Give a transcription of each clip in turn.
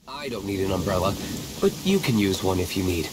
I don't need an umbrella, but you can use one if you need.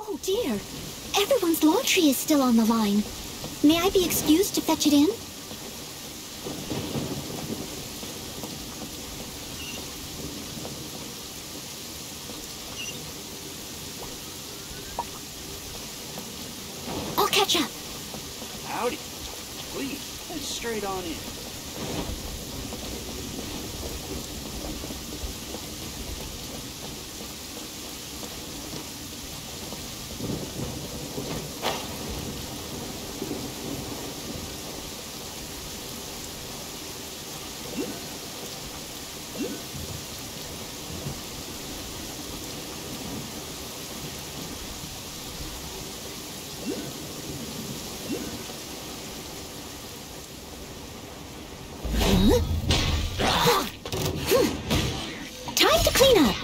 Oh dear, everyone's laundry is still on the line. May I be excused to fetch it in? I'll catch up. Howdy. Please, head straight on in. Time to clean up.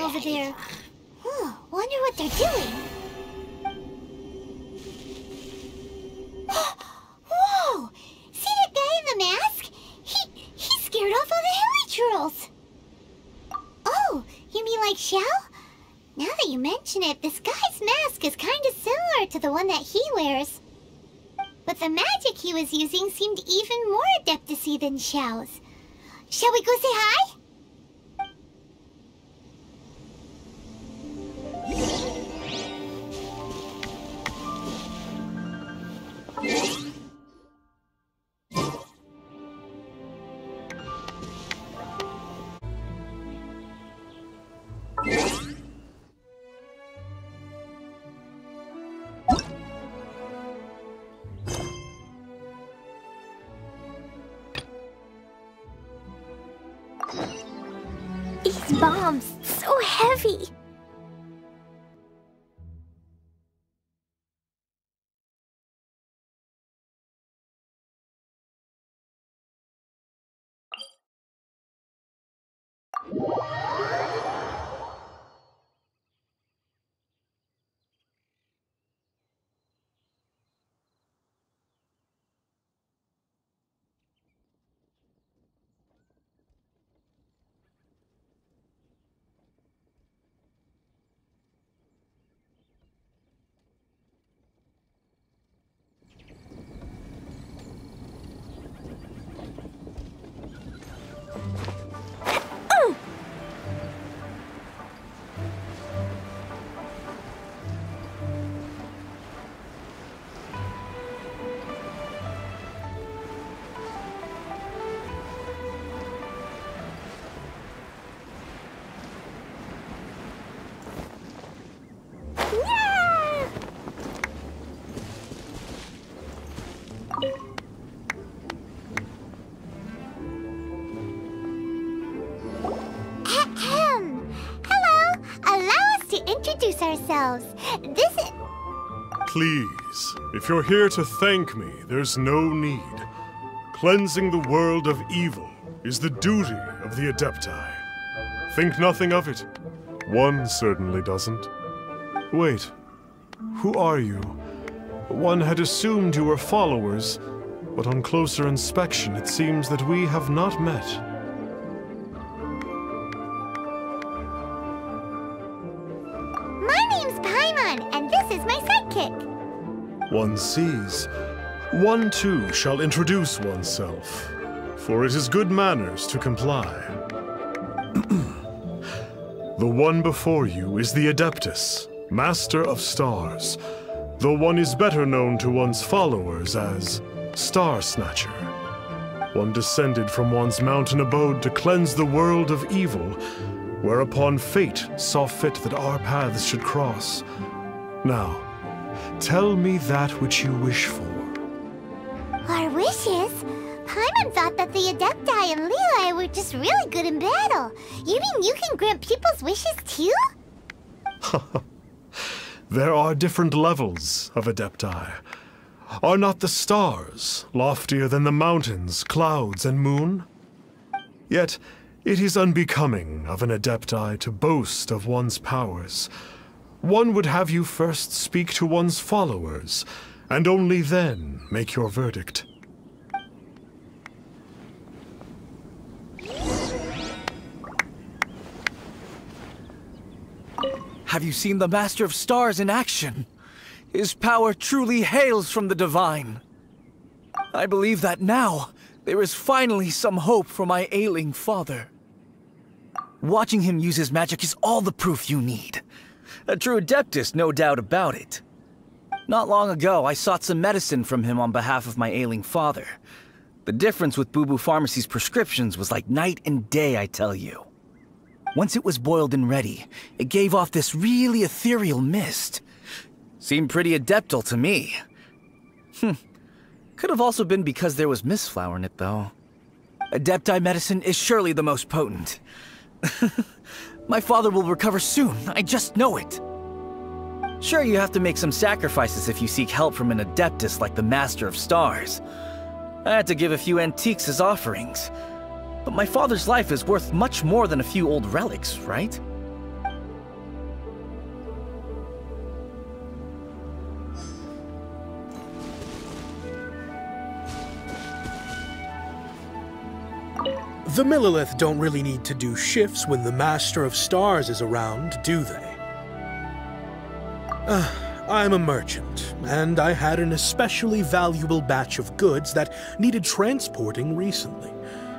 Over there. Wonder what they're doing. Whoa! See that guy in the mask? He scared off all the hilly trolls. Oh, you mean like Xiao? Now that you mention it, this guy's mask is kind of similar to the one that he wears. But the magic he was using seemed even more Adepti than Xiao's. Shall we go say hi? These bombs, so heavy. Ourselves. This is... Please, if you're here to thank me, there's no need. Cleansing the world of evil is the duty of the Adepti. Think nothing of it. One certainly doesn't. Wait, who are you? One had assumed you were followers, but on closer inspection it seems that we have not met. One sees. One too shall introduce oneself, for it is good manners to comply. The one before you is the Adeptus, Master of Stars, though one is better known to one's followers as Star Snatcher. One descended from one's mountain abode to cleanse the world of evil, whereupon fate saw fit that our paths should cross. Now, tell me that which you wish for. Our wishes? Paimon thought that the Adepti and Liyue were just really good in battle. You mean you can grant people's wishes too? There are different levels of Adepti. Are not the stars loftier than the mountains, clouds, and moon? Yet, it is unbecoming of an Adepti to boast of one's powers. One would have you first speak to one's followers, and only then make your verdict. Have you seen the Master of Stars in action? His power truly hails from the divine. I believe that now, there is finally some hope for my ailing father. Watching him use his magic is all the proof you need. A true Adeptus, no doubt about it. Not long ago, I sought some medicine from him on behalf of my ailing father. The difference with Boo Boo Pharmacy's prescriptions was like night and day, I tell you. Once it was boiled and ready, it gave off this really ethereal mist. Seemed pretty adeptal to me. Could have also been because there was mistflower in it, though. Adepti medicine is surely the most potent. My father will recover soon, I just know it. Sure, you have to make some sacrifices if you seek help from an Adeptus like the Master of Stars. I had to give a few antiques as offerings. But my father's life is worth much more than a few old relics, right? The Millilith don't really need to do shifts when the Master of Stars is around, do they? I'm a merchant, and I had an especially valuable batch of goods that needed transporting recently.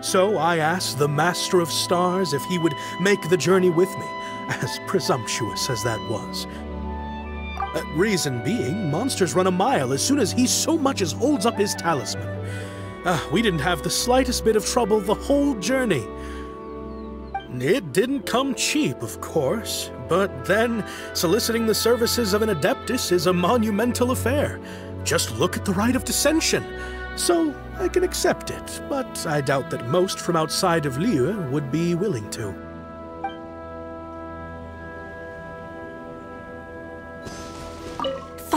So I asked the Master of Stars if he would make the journey with me, as presumptuous as that was. Reason being, monsters run a mile as soon as he so much as holds up his talisman. We didn't have the slightest bit of trouble the whole journey. It didn't come cheap, of course, but then soliciting the services of an Adeptus is a monumental affair. Just look at the Rite of Dissension. So I can accept it, but I doubt that most from outside of Liyue would be willing to.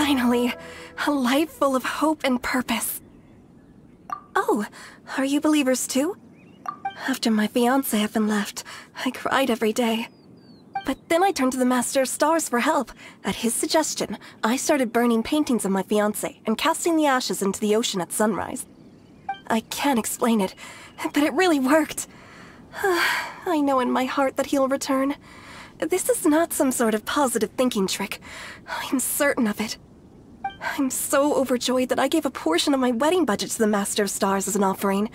Finally, a life full of hope and purpose. Oh, are you believers too? After my fiancé had been left, I cried every day. But then I turned to the Master of Stars for help. At his suggestion, I started burning paintings of my fiancé and casting the ashes into the ocean at sunrise. I can't explain it, but it really worked. I know in my heart that he'll return. This is not some sort of positive thinking trick. I'm certain of it. I'm so overjoyed that I gave a portion of my wedding budget to the Master of Stars as an offering.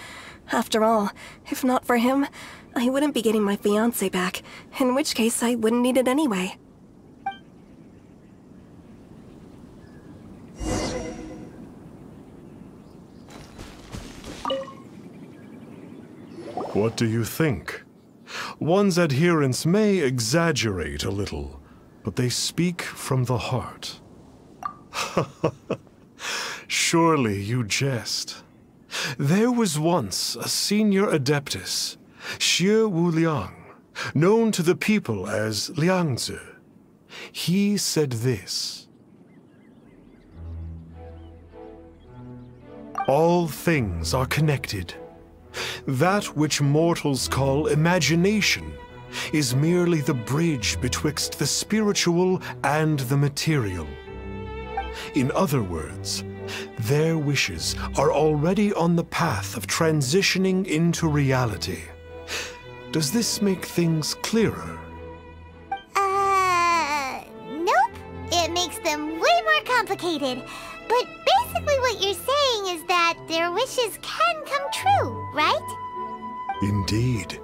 After all, if not for him, I wouldn't be getting my fiancé back, in which case I wouldn't need it anyway. What do you think? One's adherents may exaggerate a little, but they speak from the heart. Surely you jest. There was once a senior Adeptus, Xie Wuliang, known to the people as Liangzi. He said this: all things are connected. That which mortals call imagination is merely the bridge betwixt the spiritual and the material. In other words, their wishes are already on the path of transitioning into reality. Does this make things clearer? Nope. It makes them way more complicated. But basically what you're saying is that their wishes can come true, right? Indeed.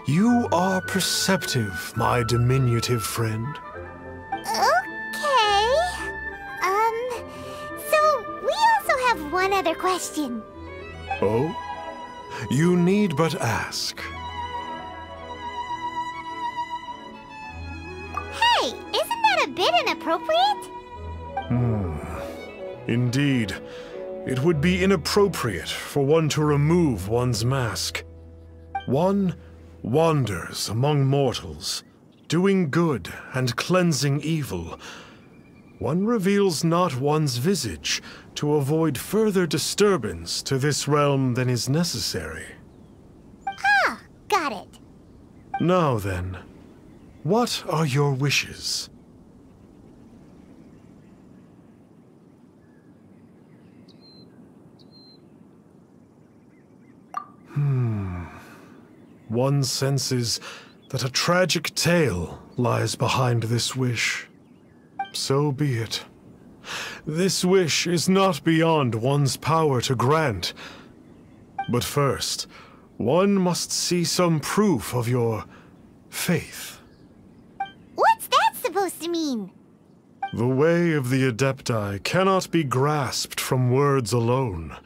You are perceptive, my diminutive friend. Okay. So we also have one other question. Oh? You need but ask. Hey, isn't that a bit inappropriate? Indeed. It would be inappropriate for one to remove one's mask. One wanders among mortals, doing good and cleansing evil. One reveals not one's visage to avoid further disturbance to this realm than is necessary. Ah, got it. Now then, what are your wishes? One senses that a tragic tale lies behind this wish. So be it. This wish is not beyond one's power to grant. But first, one must see some proof of your faith. What's that supposed to mean? The way of the Adepti cannot be grasped from words alone.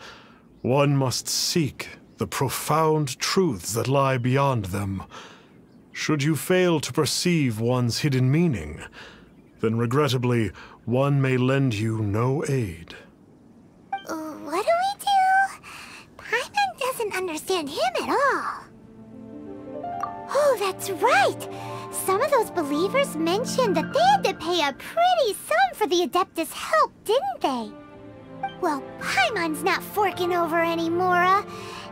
One must seek the profound truths that lie beyond them. Should you fail to perceive one's hidden meaning, then regrettably, one may lend you no aid. What do we do? Paimon doesn't understand him at all. Oh, that's right! Some of those believers mentioned that they had to pay a pretty sum for the Adeptus' help, didn't they? Well, Paimon's not forking over anymore,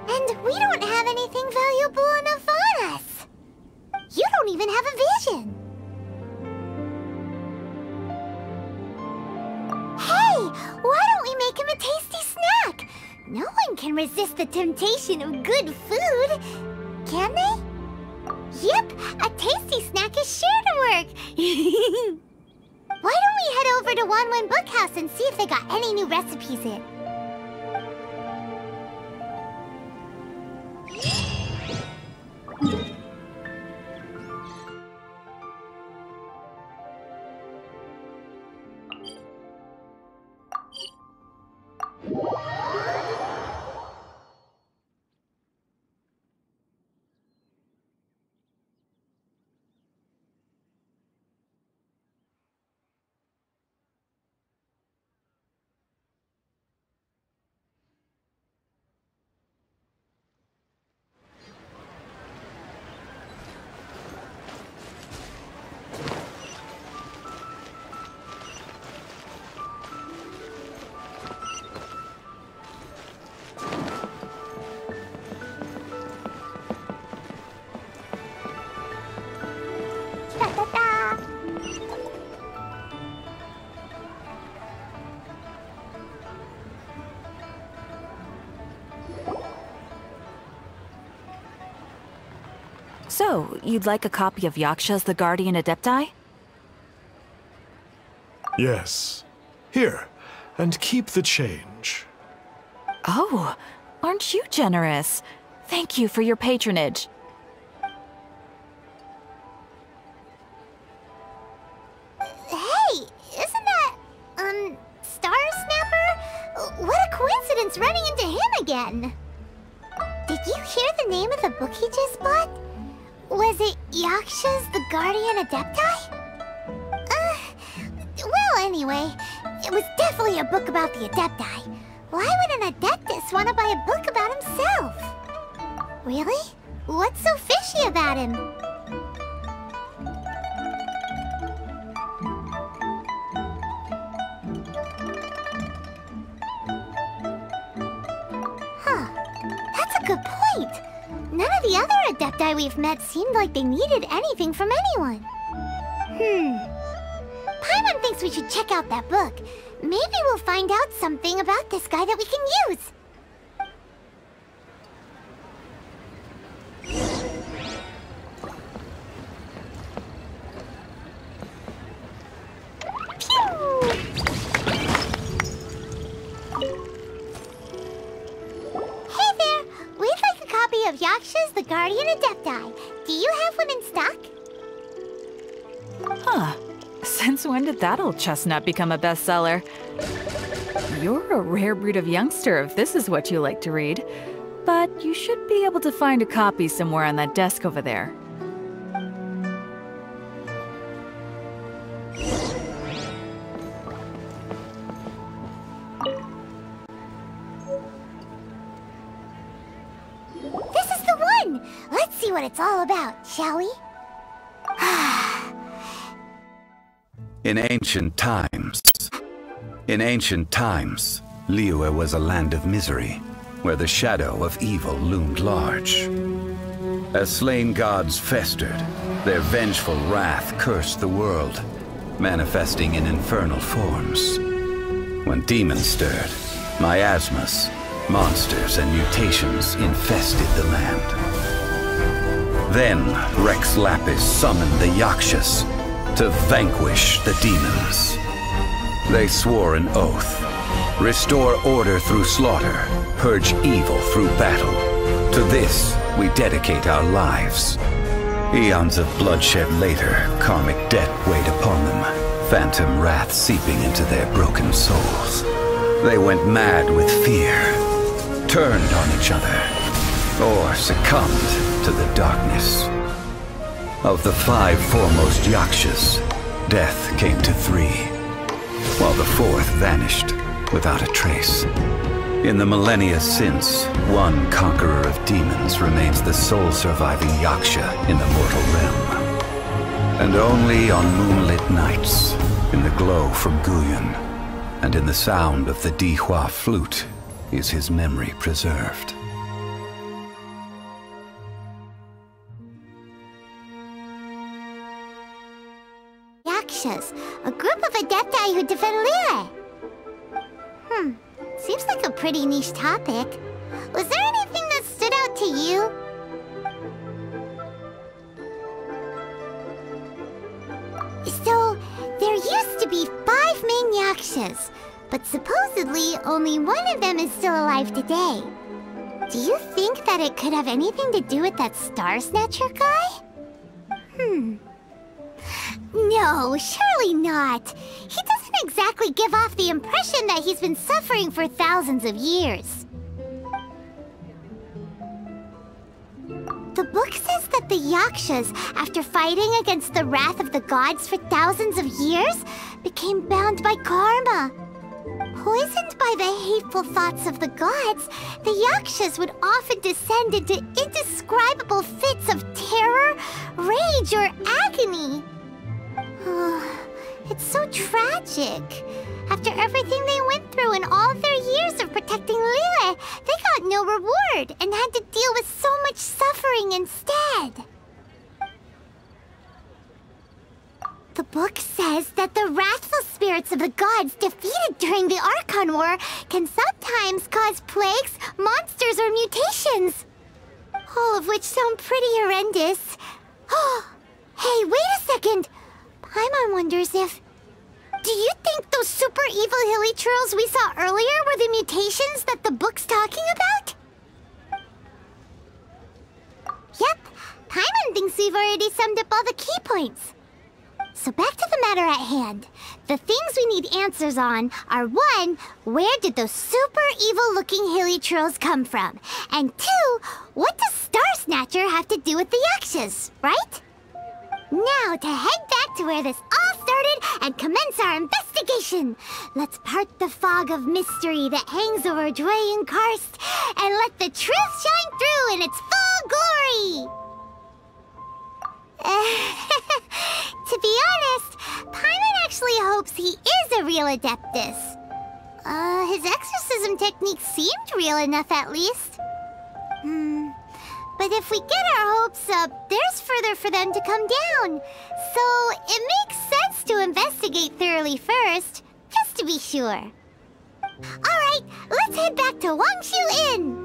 and we don't have anything valuable enough on us. You don't even have a vision. Hey, why don't we make him a tasty snack? No one can resist the temptation of good food, can they? Yep, a tasty snack is sure to work. Why don't we head over to Wanwen Bookhouse and see if they got any new recipes in? So, you'd like a copy of Yakshas the Guardian Adepti? Yes. Here, and keep the change. Oh, aren't you generous? Thank you for your patronage. Hey, isn't that, Star Snapper? What a coincidence running into him again. Did you hear the name of the book he just bought? Was it Yakshas the Guardian Adepti? Well, anyway, it was definitely a book about the Adepti. Why would an Adeptus want to buy a book about himself? Really? What's so fishy about him? Huh. That's a good point. None of the other Adepti we've met seemed like they needed anything from anyone. Paimon thinks we should check out that book. Maybe we'll find out something about this guy that we can use. Pew! Hey there! We'd like a copy of Yakshas the Guardian Adepti. Do you have one in stock? Huh. Since when did that old chestnut become a bestseller? You're a rare breed of youngster if this is what you like to read. But you should be able to find a copy somewhere on that desk over there. This is the one! Let's see what it's all about, shall we? In ancient times, Liyue was a land of misery, where the shadow of evil loomed large. As slain gods festered, their vengeful wrath cursed the world, manifesting in infernal forms. When demons stirred, miasmas, monsters, and mutations infested the land. Then Rex Lapis summoned the Yakshas to vanquish the demons. They swore an oath: restore order through slaughter, purge evil through battle. To this, we dedicate our lives. Eons of bloodshed later, karmic debt weighed upon them, phantom wrath seeping into their broken souls. They went mad with fear, turned on each other, or succumbed to the darkness. Of the 5 foremost Yakshas, death came to 3, while the 4th vanished without a trace. In the millennia since, one conqueror of demons remains the sole surviving Yaksha in the mortal realm. And only on moonlit nights, in the glow from Guyon, and in the sound of the Dihua flute, is his memory preserved. Yakshas, a group of Adepti who defend Liyue. Seems like a pretty niche topic. Was there anything that stood out to you? So, there used to be 5 main Yakshas, but supposedly only one of them is still alive today. Do you think that it could have anything to do with that Star Snatcher guy? No, surely not. He doesn't exactly give off the impression that he's been suffering for thousands of years. The book says that the Yakshas, after fighting against the wrath of the gods for thousands of years, became bound by karma. Poisoned by the hateful thoughts of the gods, the Yakshas would often descend into indescribable fits of terror, rage, or agony. It's so tragic. After everything they went through and all their years of protecting Liyue, they got no reward and had to deal with so much suffering instead. The book says that the wrathful spirits of the gods defeated during the Archon War can sometimes cause plagues, monsters, or mutations. All of which sound pretty horrendous. Hey, wait a second! Paimon wonders if... Do you think those super evil hilichurls we saw earlier were the mutations that the book's talking about? Yep, Paimon thinks we've already summed up all the key points. So back to the matter at hand. The things we need answers on are 1, where did those super evil-looking hilichurls come from? And 2, what does Star Snatcher have to do with the Yakshas, right? Now to head back to where this all started and commence our investigation. Let's part the fog of mystery that hangs over Dwayne Karst and let the truth shine through in its full glory. To be honest, Paimon actually hopes he is a real Adeptus. His exorcism technique seemed real enough at least. But if we get our hopes up, there's further for them to come down. So it makes sense to investigate thoroughly first, just to be sure. Alright, let's head back to Wangshu Inn!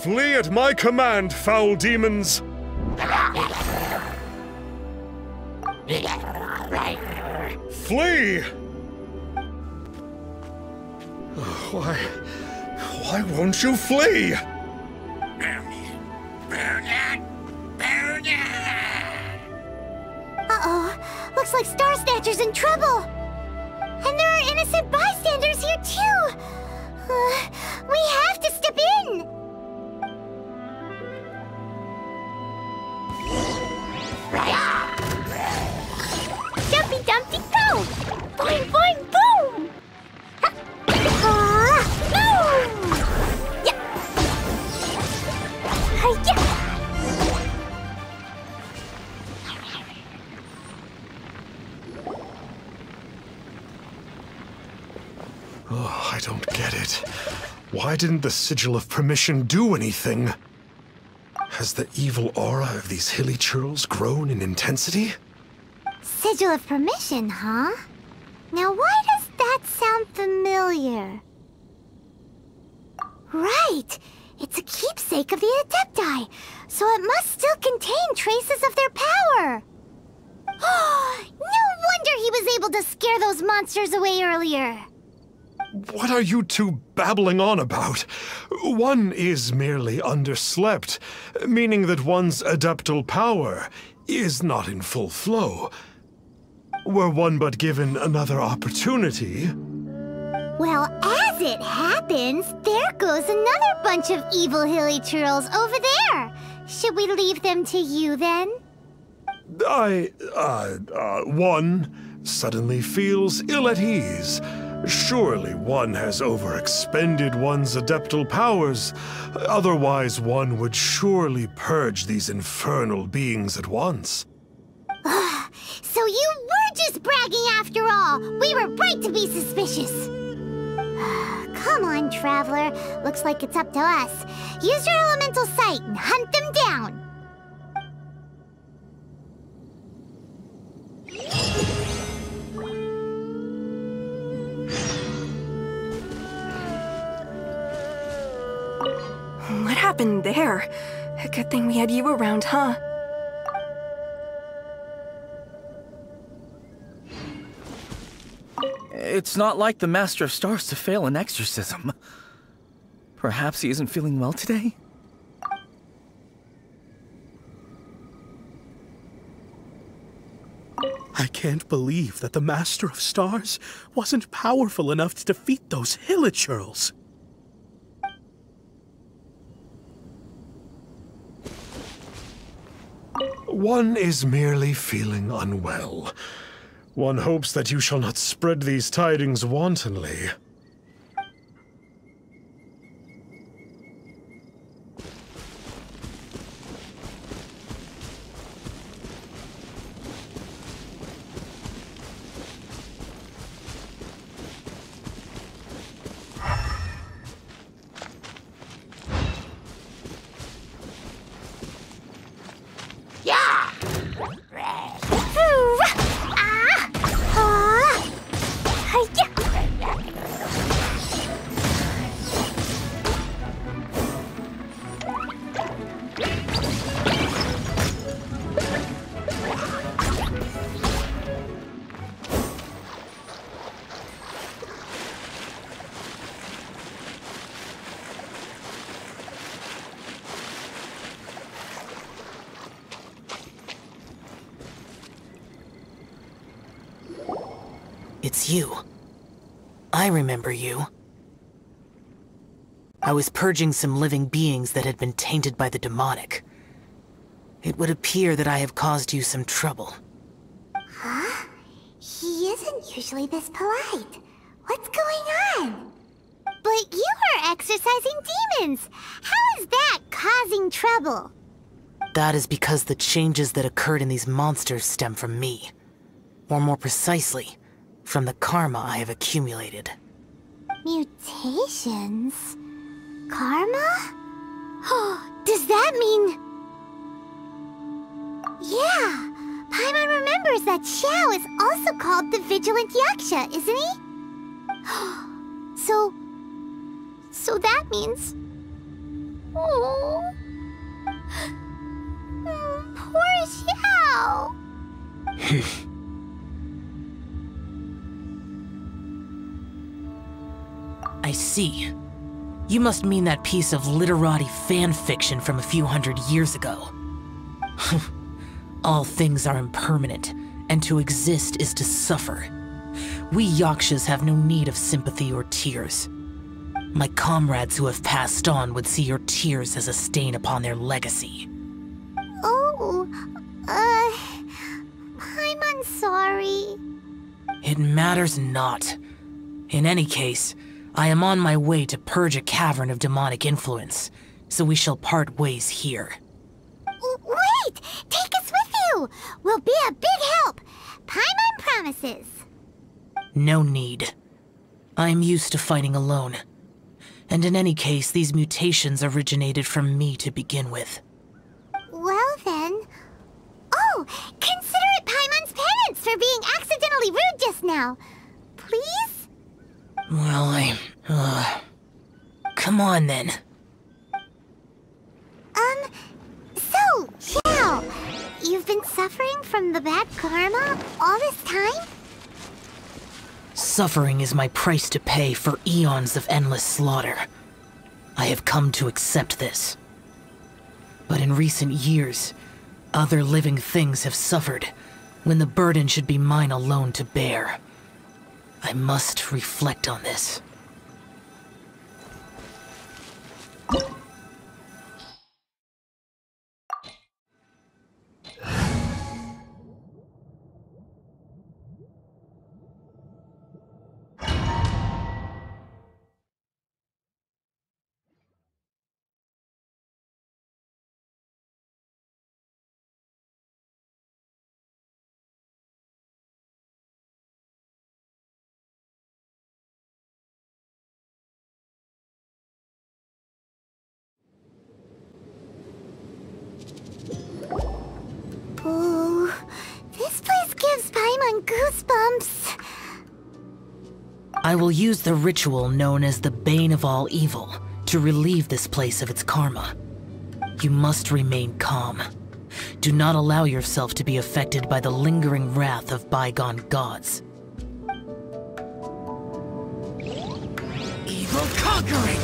Flee at my command, foul demons! Flee! Why won't you flee? Uh-oh, looks like Star Snatcher's in trouble! And there are innocent bystanders here too! We have to step in! Jumpy Dumpty Go! Boing boing boom! Boom! Yeah! Yeah! Oh, I don't get it. Why didn't the Sigil of Permission do anything? Has the evil aura of these hilichurls grown in intensity? Sigil of Permission, huh? Now why does that sound familiar? Right! It's a keepsake of the Adepti, so it must still contain traces of their power! No wonder he was able to scare those monsters away earlier! What are you two babbling on about? One is merely underslept, meaning that one's adeptal power is not in full flow. Were one but given another opportunity... Well, as it happens, there goes another bunch of evil hilichurls over there. Should we leave them to you, then? One suddenly feels ill at ease. Surely one has overexpended one's adeptal powers. Otherwise, one would surely purge these infernal beings at once. So you were just bragging after all! We were right to be suspicious! Come on, Traveler. Looks like it's up to us. Use your elemental sight and hunt them down! What happened there? A good thing we had you around, huh? It's not like the Master of Stars to fail an exorcism. Perhaps he isn't feeling well today? I can't believe that the Master of Stars wasn't powerful enough to defeat those hilichurls. One is merely feeling unwell. One hopes that you shall not spread these tidings wantonly. It's you. I remember you. I was purging some living beings that had been tainted by the demonic. It would appear that I have caused you some trouble. Huh? He isn't usually this polite. What's going on? But you are exorcising demons! How is that causing trouble? That is because the changes that occurred in these monsters stem from me. Or more precisely, from the karma I have accumulated. Mutations? Karma? Does that mean... Yeah! Paimon remembers that Xiao is also called the Vigilant Yaksha, isn't he? So that means... Oh... Poor Xiao! I see. You must mean that piece of literati fan fiction from a few hundred years ago. All things are impermanent, and to exist is to suffer. We Yakshas have no need of sympathy or tears. My comrades who have passed on would see your tears as a stain upon their legacy. Oh, I'm sorry. It matters not. In any case, I am on my way to purge a cavern of demonic influence, so we shall part ways here. Wait! Take us with you! We'll be a big help! Paimon promises! No need. I am used to fighting alone. And in any case, these mutations originated from me to begin with. Well then... Oh! Consider it Paimon's penance for being accidentally rude just now! Please? Well, come on then. So, Xiao, you've been suffering from the bad karma all this time? Suffering is my price to pay for eons of endless slaughter. I have come to accept this. But in recent years, other living things have suffered, when the burden should be mine alone to bear. I must reflect on this. Ooh, this place gives Paimon goosebumps. I will use the ritual known as the Bane of All Evil to relieve this place of its karma. You must remain calm. Do not allow yourself to be affected by the lingering wrath of bygone gods. Evil conquering!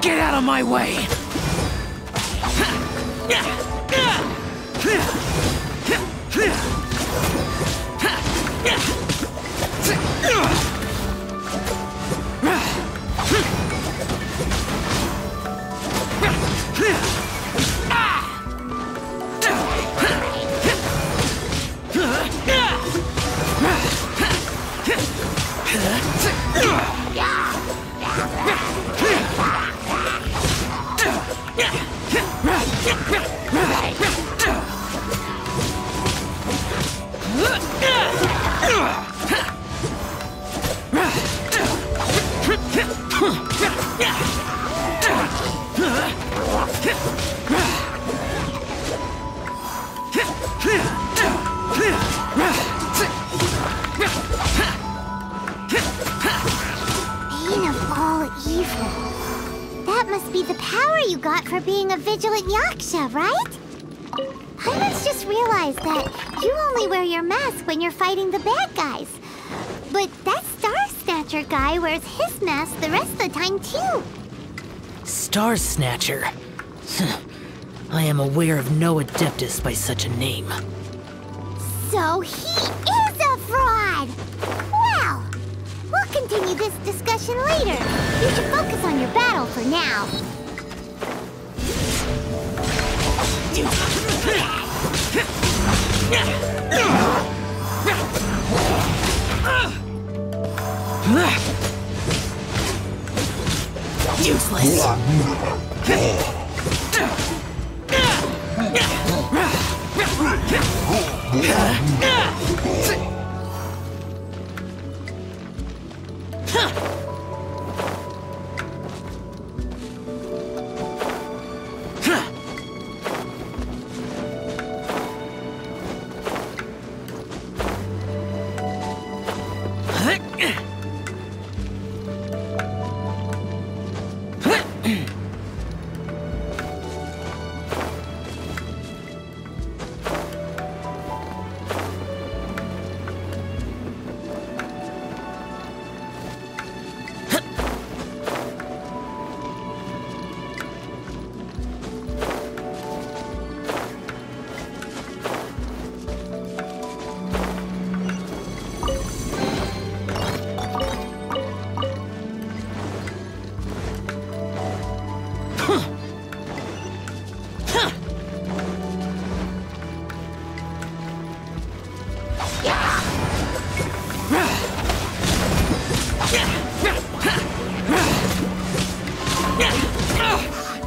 Get out of my way! Bane of all evil. That must be the power you got for being a vigilant Yaksha, right? Paimon's just realized that you only wear your mask when you're fighting the bad guys. But that Star Snatcher guy wears his mask the rest of the time, too. Star Snatcher? I am aware of no Adeptus by such a name. So he is a fraud! Well, we'll continue this discussion later. You should focus on your battle for now. Useless.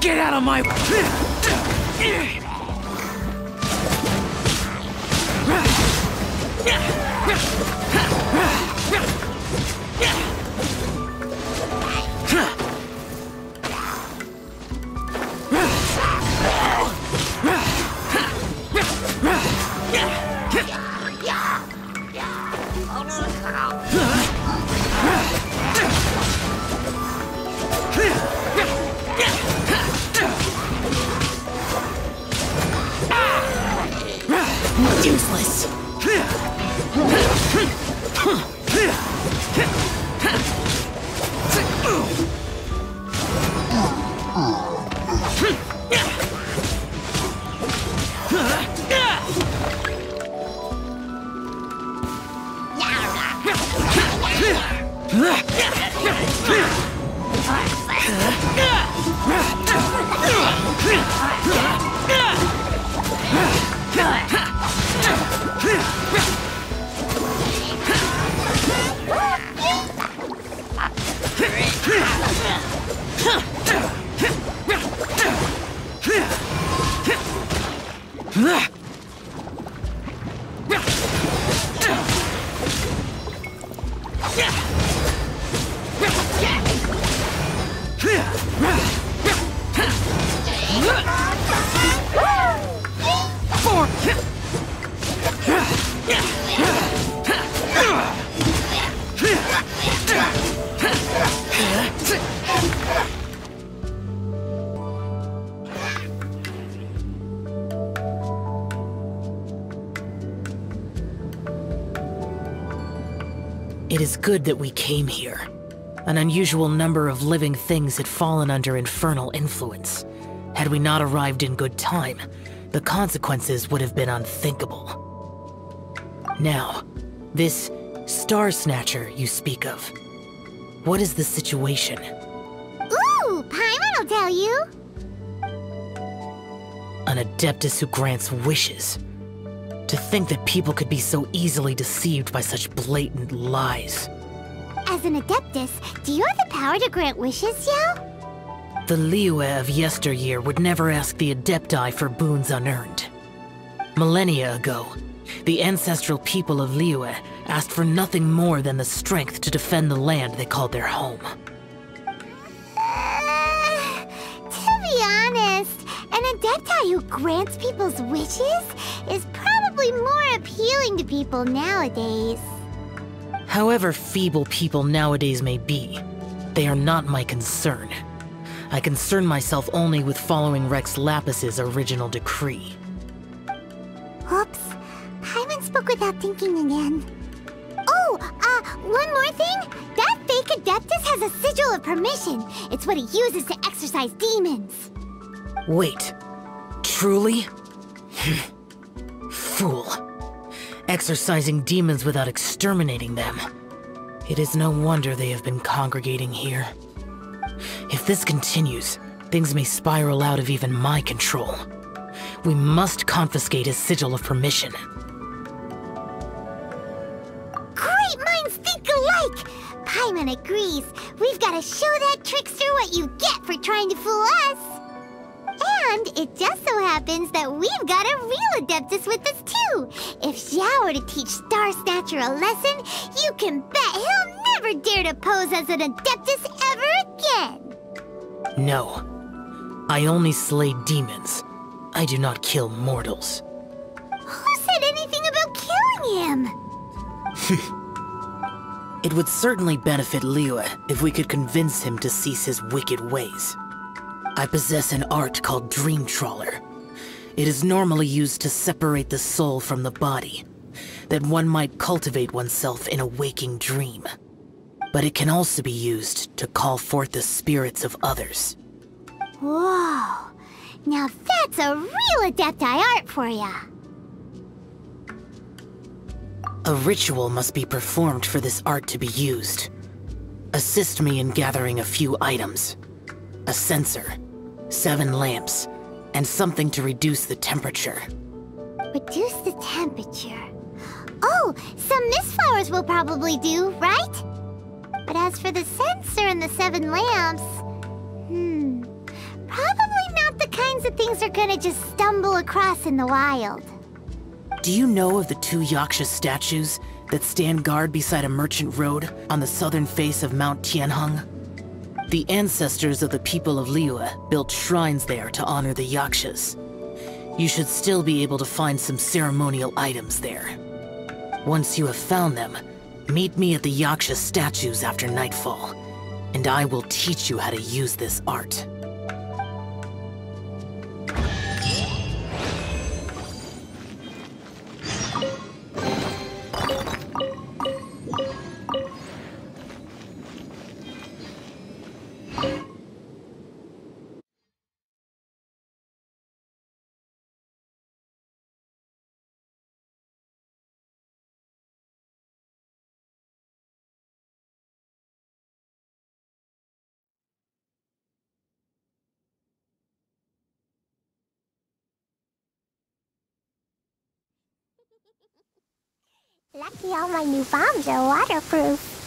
Get out of my... Useless. It is good that we came here. An unusual number of living things had fallen under infernal influence. Had we not arrived in good time, the consequences would have been unthinkable. Now, this Star Snatcher you speak of, what is the situation? Ooh, Paimon will tell you. An Adeptus who grants wishes. To think that people could be so easily deceived by such blatant lies. As an Adeptus, do you have the power to grant wishes, Xiao? The Liyue of yesteryear would never ask the Adepti for boons unearned. Millennia ago, the ancestral people of Liyue asked for nothing more than the strength to defend the land they called their home. To be honest, an Adepti who grants people's wishes is probably more appealing to people nowadays. However feeble people nowadays may be, they are not my concern. I concern myself only with following Rex Lapis's original decree. Oops. Paimon spoke without thinking again. Oh, one more thing. That fake Adeptus has a sigil of permission. It's what he uses to exorcise demons. Wait. Truly? Fool. Exorcising demons without exterminating them. It is no wonder they have been congregating here. If this continues, things may spiral out of even my control. We must confiscate his sigil of permission. Great minds think alike! Paimon agrees. We've got to show that trickster what you get for trying to fool us. And it just so happens that we've got a real Adeptus with us too. If Xiao were to teach Star Snatcher a lesson, you can bet he'll never dare to pose as an Adeptus ever again. No. I only slay demons. I do not kill mortals. Who said anything about killing him? It would certainly benefit Liyue if we could convince him to cease his wicked ways. I possess an art called Dream Trawler. It is normally used to separate the soul from the body, that one might cultivate oneself in a waking dream. But it can also be used to call forth the spirits of others. Whoa. Now that's a real Adepti art for ya. A ritual must be performed for this art to be used. Assist me in gathering a few items. A censer, 7 lamps, and something to reduce the temperature. Reduce the temperature. Oh, some mist flowers will probably do, right? But as for the censer and the 7 lamps... probably not the kinds of things they're gonna just stumble across in the wild. Do you know of the 2 Yaksha statues that stand guard beside a merchant road on the southern face of Mount Tianheng? The ancestors of the people of Liyue built shrines there to honor the Yakshas. You should still be able to find some ceremonial items there. Once you have found them, meet me at the Yaksha statues after nightfall, and I will teach you how to use this art. Lucky all my new bombs are waterproof.